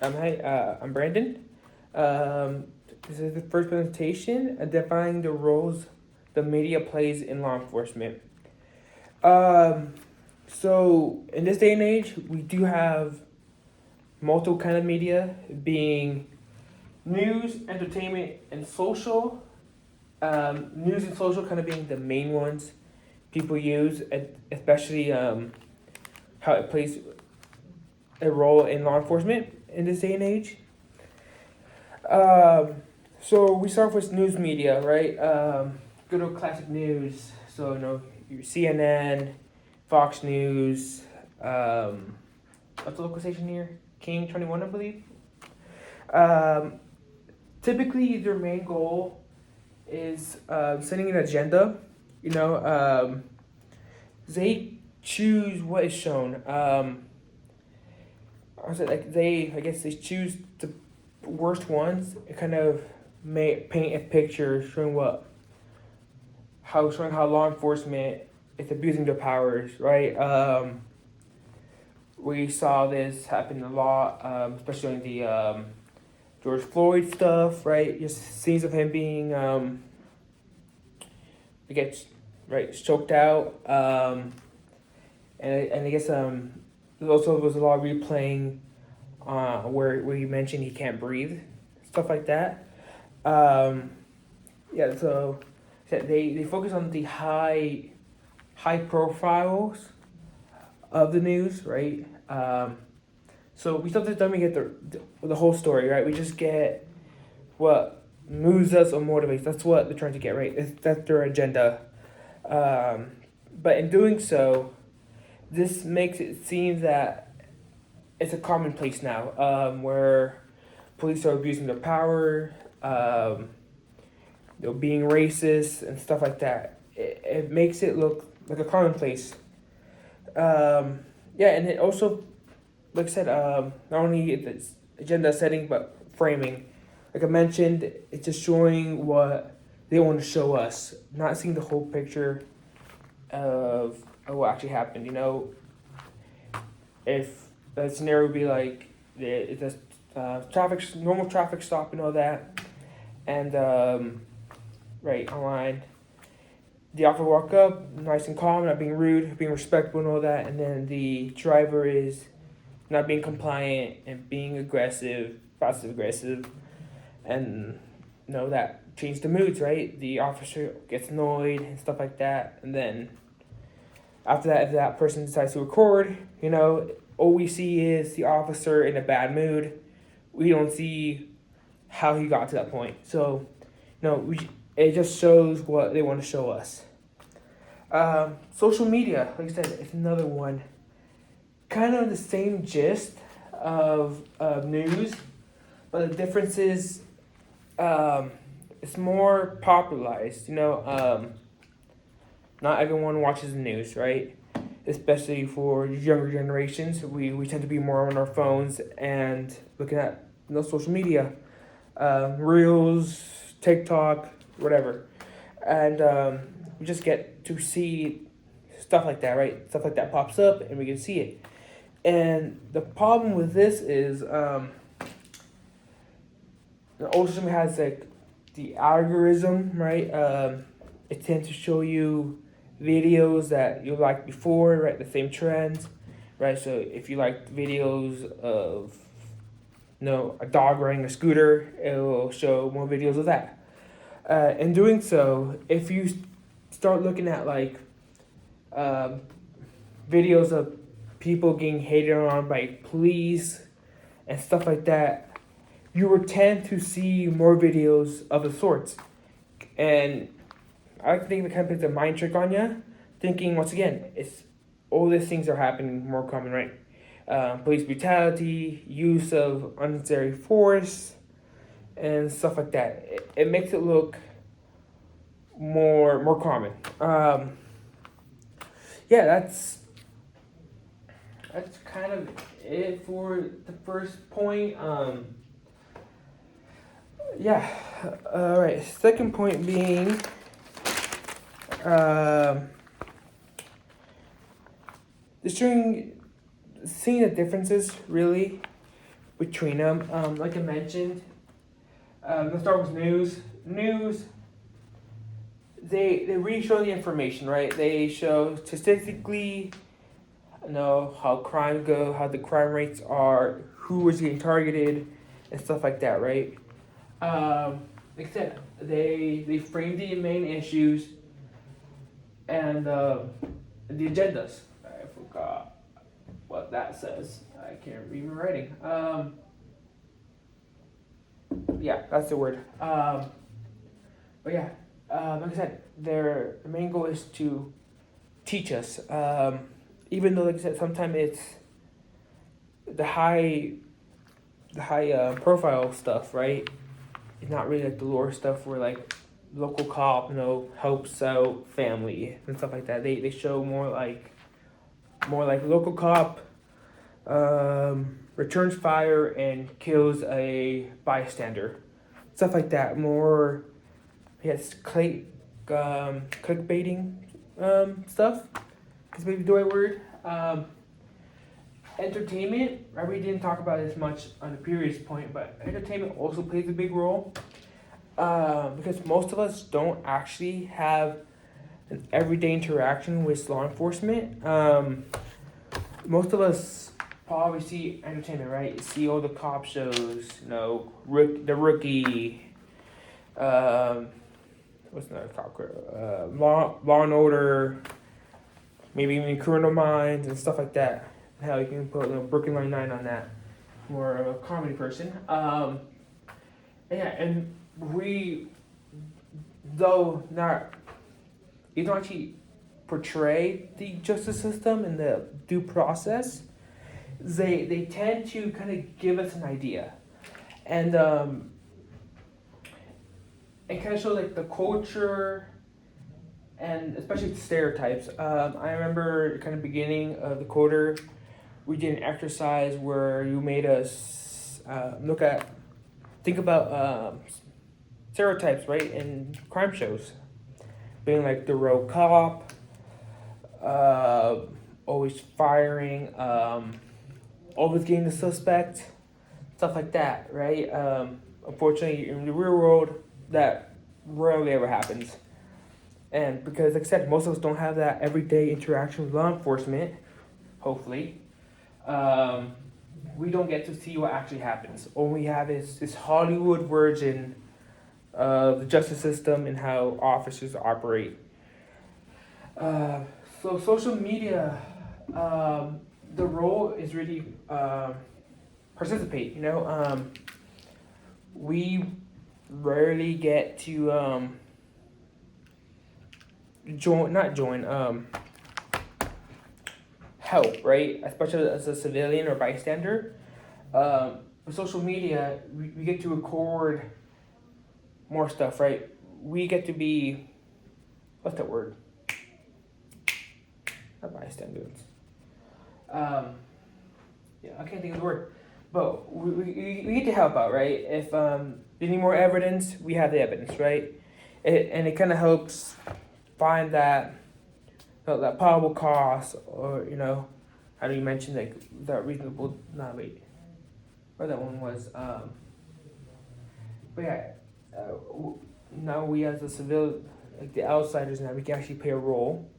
I'm Brandon. Um, this is the first presentation identifying the roles the media plays in law enforcement. Um, so in this day and age, we do have multiple kind of media, being news, entertainment, and social. News and social kind of being the main ones people use, especially how it plays a role in law enforcement in this day and age. Um, so we start with news media, right? Good old classic news. So your CNN, Fox News. What's the local station here? King 21, I believe. Um, Typically, their main goal is setting an agenda. You know, they choose what is shown. I guess they choose the worst ones. It kind of may paint a picture showing how law enforcement is abusing their powers, right? We saw this happen a lot, especially in the George Floyd stuff, right? Just scenes of him being I guess choked out, and I guess there also was a lot of replaying where you mentioned he can't breathe, stuff like that. Um, yeah, so they focus on the high profiles of the news, right? So we sometimes don't get the whole story, right? We just get what moves us or motivates. That's what they're trying to get, right? That's their agenda. But in doing so, this makes it seem that it's a commonplace now, where police are abusing their power, being racist and stuff like that. It makes it look like a commonplace. Yeah, and it also, like I said, not only the agenda setting but framing. Like I mentioned, it's just showing what they want to show us, not seeing the whole picture of what actually happened. If the scenario would be like it's a normal traffic stop and all that, and right online, the officer walk up, nice and calm, not being rude, being respectful and all that, and then the driver is not being compliant and being aggressive, passive aggressive, and that changed the moods, right? The officer gets annoyed and stuff like that, and then after that, if that person decides to record, all we see is the officer in a bad mood. We don't see how he got to that point. So, it just shows what they want to show us. Social media, like I said, it's another one. Kind of the same gist of news, but the difference is it's more popularized. Not everyone watches the news, right? Especially for younger generations, we tend to be more on our phones and looking at social media, reels, TikTok, whatever, and we just get to see stuff like that, right? Stuff like that pops up, and we can see it. And the problem with this is the old system has like the algorithm, right? It tends to show you videos that you liked before, right? The same trends, right? So if you liked videos of a dog riding a scooter, it will show more videos of that. In doing so, if you start looking at like videos of people getting hated on by police and stuff like that, you will tend to see more videos of the sorts. And I think the kind of puts a mind trick on you, thinking once again, it's all these things are happening more common, right? Police brutality, use of unnecessary force, and stuff like that. It makes it look more common. Yeah, that's kind of it for the first point. Yeah. All right. Second point being, seeing the differences really between them. Like I mentioned, let's start with news. News, they really show the information, right? They show statistically, how crime go, how the crime rates are, who is getting targeted, and stuff like that, right? Like I said, they frame the main issues and the agendas. I forgot what that says. I can't read my writing. Yeah, that's the word. But yeah, like I said, their main goal is to teach us. Even though, like I said, sometimes it's the high profile stuff, right? It's not really like the lore stuff where like local cop, helps out family and stuff like that. They show more like local cop returns fire and kills a bystander, stuff like that. More, yes, clickbaiting stuff is maybe the right word. Entertainment, right? We didn't talk about this much on the previous point, but entertainment also plays a big role because most of us don't actually have an everyday interaction with law enforcement. Most of us probably see entertainment, right? You see all the cop shows, The Rookie, what's another cop show? Law and Order, maybe even Criminal Minds and stuff like that. Hell, you can put Brooklyn Nine-Nine on that. More of a comedy person. And we, though not, you don't actually portray the justice system and the due process. They tend to kind of give us an idea, and it kind of shows like the culture, and especially the stereotypes. I remember kind of beginning of the quarter, we did an exercise where you made us think about stereotypes, right, in crime shows, being like the rogue cop, always firing, always getting the suspect, stuff like that, right? Unfortunately, in the real world, that rarely ever happens. And because, like I said, most of us don't have that everyday interaction with law enforcement, hopefully, we don't get to see what actually happens. All we have is this Hollywood version of the justice system and how officers operate. So social media, the role is really participate. We rarely get to help, right? Especially as a civilian or bystander. With social media, we get to record more stuff, right? We get to be, what's that word? Not bystanders. I can't think of the word. But we get to help out, right? If they need more evidence, we have the evidence, right? It kind of helps find that probable cause, or how do you mention like that reasonable? Or that one was. But yeah, now we as a civil, like the outsiders, now we can actually play a role.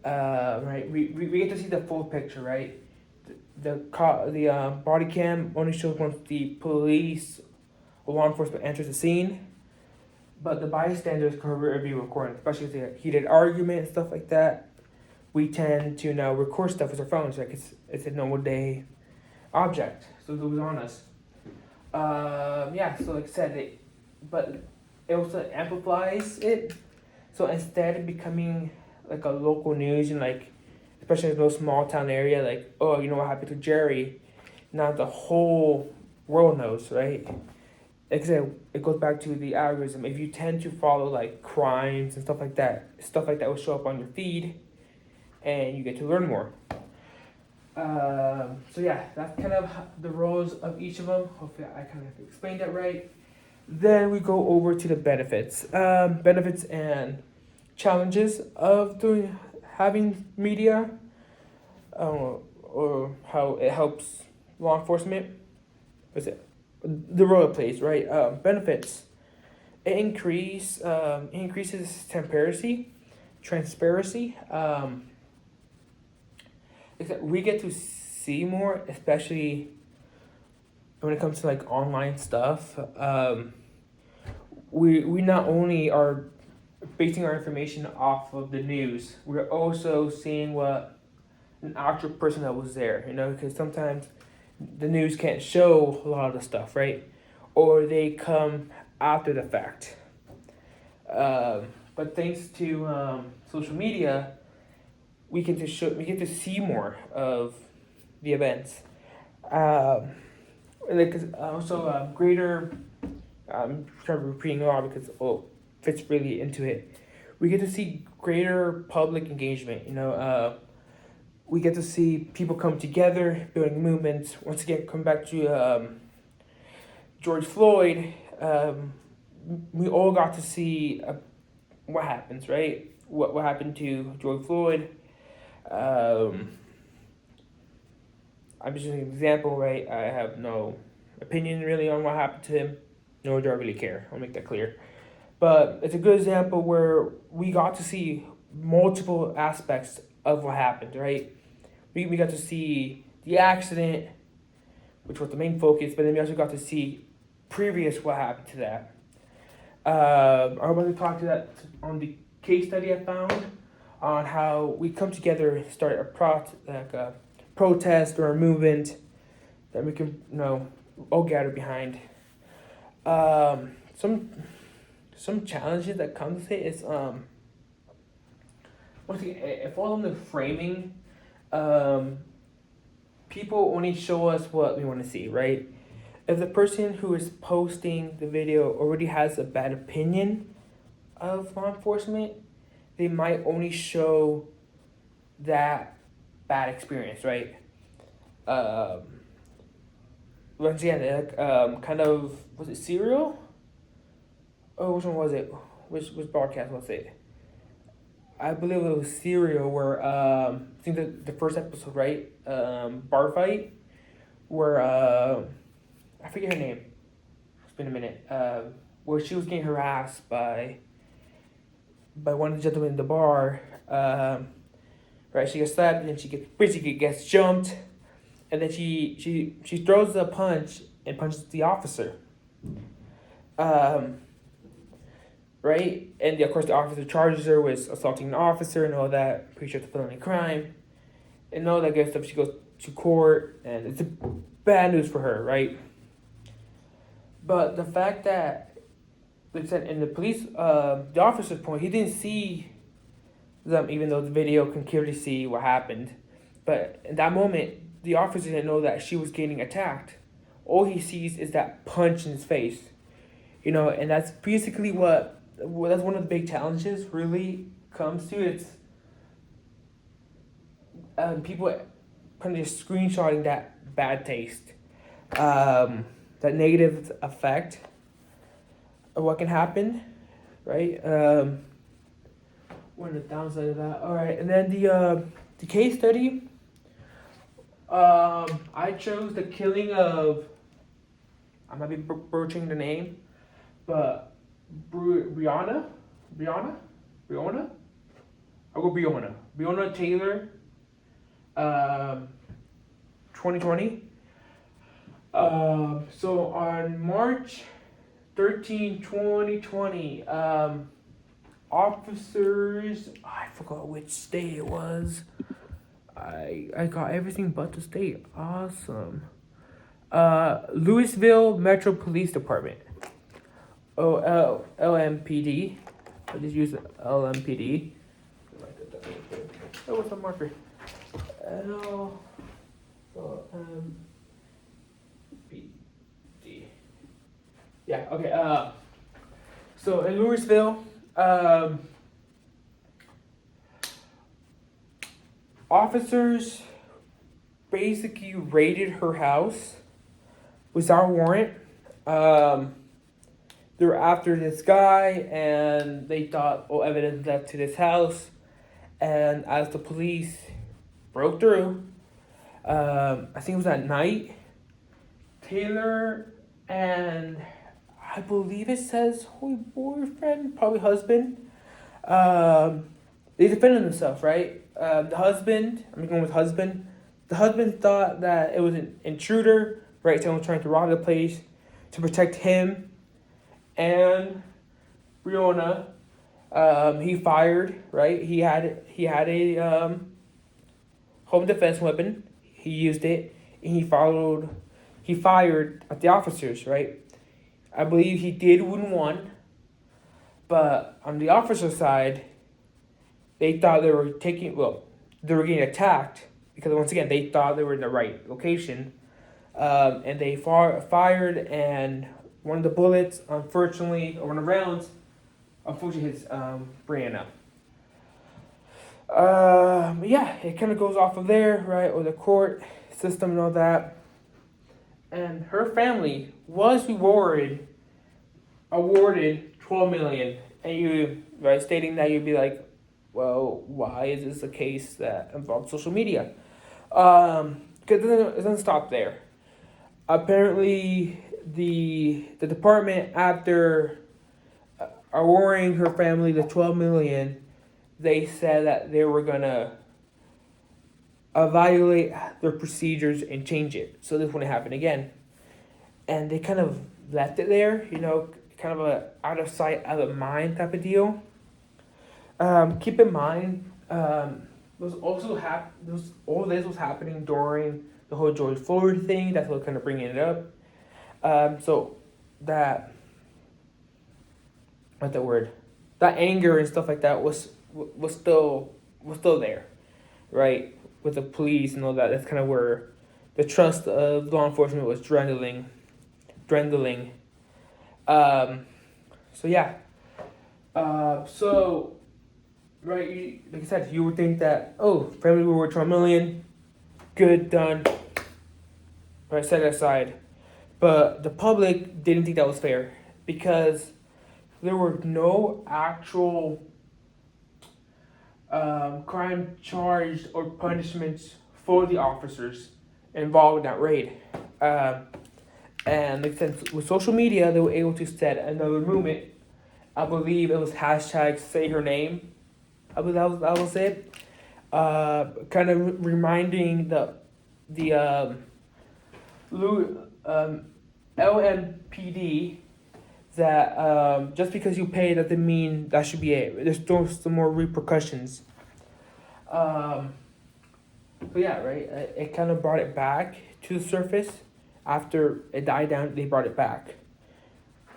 Right, we get to see the full picture, right? The body cam only shows once the police or law enforcement enters the scene, but the bystanders can be recording, especially if there's a heated argument and stuff like that. We tend to now record stuff with our phones, like it's a normal day object, so it goes on us. So like I said, but it also amplifies it. So instead of becoming like a local news and like, especially in those small town area, like, oh, you know what happened to Jerry, now the whole world knows, right? Like I said, it goes back to the algorithm. If you tend to follow like crimes and stuff like that will show up on your feed, and you get to learn more. So yeah, that's kind of the roles of each of them. Hopefully I kind of explained that right. Then we go over to the benefits. Benefits and challenges of having media, or how it helps law enforcement. what's it? The role it plays, right? Benefits. It increases transparency. Except we get to see more, especially when it comes to like online stuff. We not only are basing our information off of the news, we're also seeing what an actual person that was there. Because sometimes the news can't show a lot of the stuff, right? Or they come after the fact. But thanks to social media, we get to see more of the events. Also greater. I'm trying to repeating a lot because fits really into it. We get to see greater public engagement. We get to see people come together, building movements. Once again, come back to George Floyd. We all got to see what happens, right? What happened to George Floyd? I'm just an example, right? I have no opinion really on what happened to him, nor do I really care. I'll make that clear. But it's a good example where we got to see multiple aspects of what happened, right? We got to see the accident, which was the main focus, but then we also got to see previous what happened to that. I want to talk to that on the case study I found on how we come together and start a protest or a movement that we can all gather behind. Some challenges that come with it is once again, it falls on the framing. People only show us what we want to see, right? If the person who is posting the video already has a bad opinion of law enforcement, they might only show that bad experience, right? Once again, kind of, was it Serial? Oh, which one was it? Which broadcast was it? I believe it was Serial, where I think the first episode, right? Bar fight, where I forget her name. It's been a minute. Where she was getting harassed by one of the gentlemen in the bar. Right, she gets slapped and then she gets jumped, and then she throws a punch and punches the officer. Right, and of course the officer charges her with assaulting an officer and all that, pretty sure it's a felony crime, and all that good stuff. She goes to court, and it's bad news for her, right? But the fact that, like I said, in the police, the officer's point, he didn't see them, even though the video can clearly see what happened. But in that moment, the officer didn't know that she was getting attacked. All he sees is that punch in his face, and that's basically that's one of the big challenges really comes to. It's people kind of just screenshotting that bad taste, that negative effect of what can happen, right? One of the downside of that. All right, and then the case study. I chose the killing of. I might be butchering the name, but Breonna. I'll go Breonna. Breonna Taylor. 2020. So on March 13, 2020, officers, I forgot which state it was. I got everything but the state. Awesome. Louisville Metro Police Department. LMPD. I just use LMPD. Oh, what's the marker? LMPD. Yeah, okay. So in Louisville, officers basically raided her house without warrant. They were after this guy, and they thought, evidence led to this house. And as the police broke through, I think it was at night, Taylor and I believe it says boyfriend, probably husband. They defended themselves, right? The husband, I'm going with husband. The husband thought that it was an intruder, right? Someone trying to rob the place to protect him and Breonna. He fired, right? He had a home defense weapon. He used it, and he fired at the officers, right? I believe he did win one, but on the officer side, they thought they were getting attacked because once again they thought they were in the right location, and they fired, and one of the bullets, unfortunately, or one of the rounds, unfortunately hits Brianna. Yeah, it kind of goes off of there, right, or the court system and all that. And her family was awarded $12 million, and you right stating that you'd be like, well, why is this a case that involves social media? Because it doesn't stop there. Apparently, the department, after awarding her family the $12 million, they said that they were gonna evaluate their procedures and change it so this wouldn't happen again. And they kind of left it there, kind of a out of sight, out of mind type of deal. Keep in mind, all this was happening during the whole George Floyd thing. That's what kind of bringing it up. So that, what's the word? That anger and stuff like that was still there, right? With the police and all that. That's kind of where the trust of law enforcement was dwindling. So yeah. So right, like I said, you would think that family reward $12 million, good, done. Right, set it aside. But the public didn't think that was fair because there were no actual crime charged or punishments for the officers involved in that raid. And like I said, with social media, they were able to set another movement. I believe it was hashtag say her name. I believe that was it. Kind of reminding the LMPD that just because you pay doesn't mean that should be it. There's still some more repercussions. So yeah, right. It kind of brought it back to the surface. After it died down, they brought it back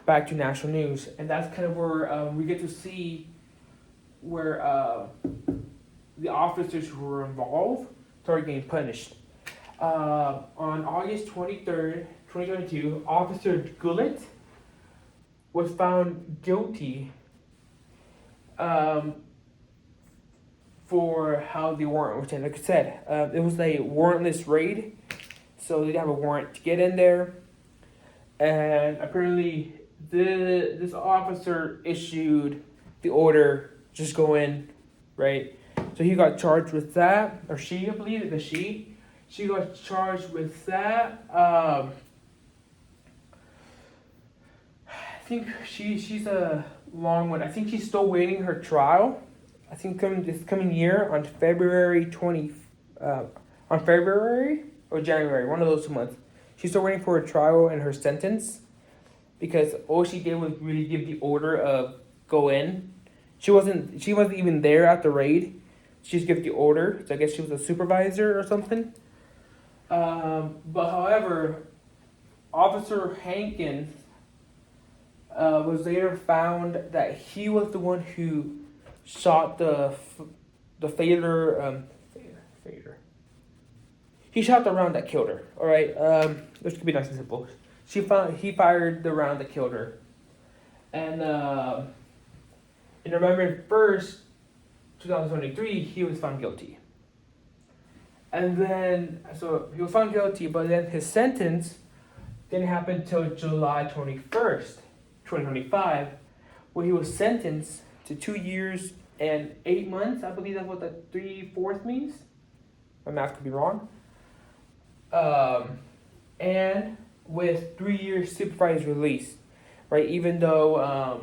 to national news, and that's kind of where we get to see where the officers who were involved started getting punished. On August 23rd, 2022, Officer Gullett was found guilty for how the warrant was taken. Like I said, it was a warrantless raid, so they didn't have a warrant to get in there. And apparently, this officer issued the order, just go in, right? So he got charged with that, or she, I believe it was she got charged with that. I think she's a long one. I think she's still waiting her trial. I think this coming year on February or January, one of those 2 months. She's still waiting for her trial and her sentence because all she did was really give the order of go in. She wasn't even there at the raid. She just gave the order. So I guess she was a supervisor or something. But however, Officer Hankins was later found that he was the one who shot the fader. He shot the round that killed her. All right, this could be nice and simple. He fired the round that killed her, and in November 1st, 2023, he was found guilty. And then, so he was found guilty, but then his sentence didn't happen until July 21st, 2025, where he was sentenced to 2 years and 8 months. I believe that's what the 3/4 means. My math could be wrong. And with 3 years supervised release, right? Even though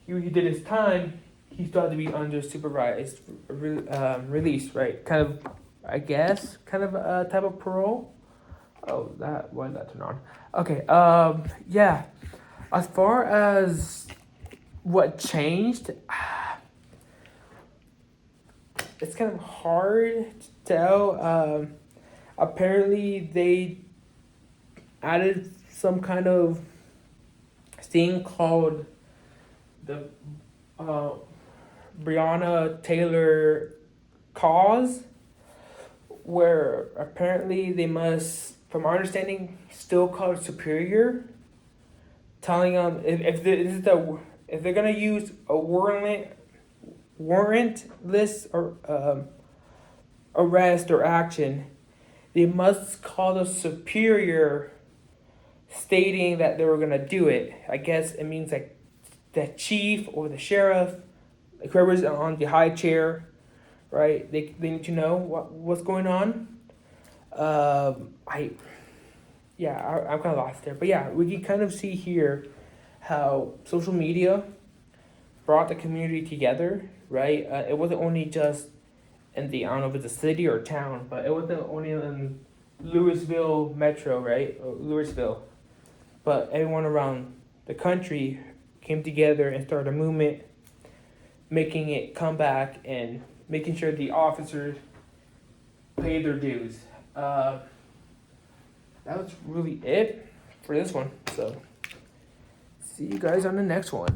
he did his time, he still had to be under supervised release, right? Kind of, I guess, kind of a type of parole. Oh, why did that turn on? Okay, yeah. As far as what changed, it's kind of hard to tell. Apparently, they added some kind of thing called the Breonna Taylor cause, where apparently they must, from our understanding, still call it superior, telling them if they're gonna use a warrantless or arrest or action, they must call the superior, stating that they were gonna do it. I guess it means like the chief or the sheriff, like whoever's on the high chair, right? They need to know what's going on. I'm kind of lost there, but yeah, we can kind of see here how social media brought the community together, right? It wasn't only just in the, I don't know if it's a city or town, but it wasn't only in Louisville Metro, right? Or Louisville, but everyone around the country came together and started a movement, making it come back and making sure the officers pay their dues. That was really it for this one. So, see you guys on the next one.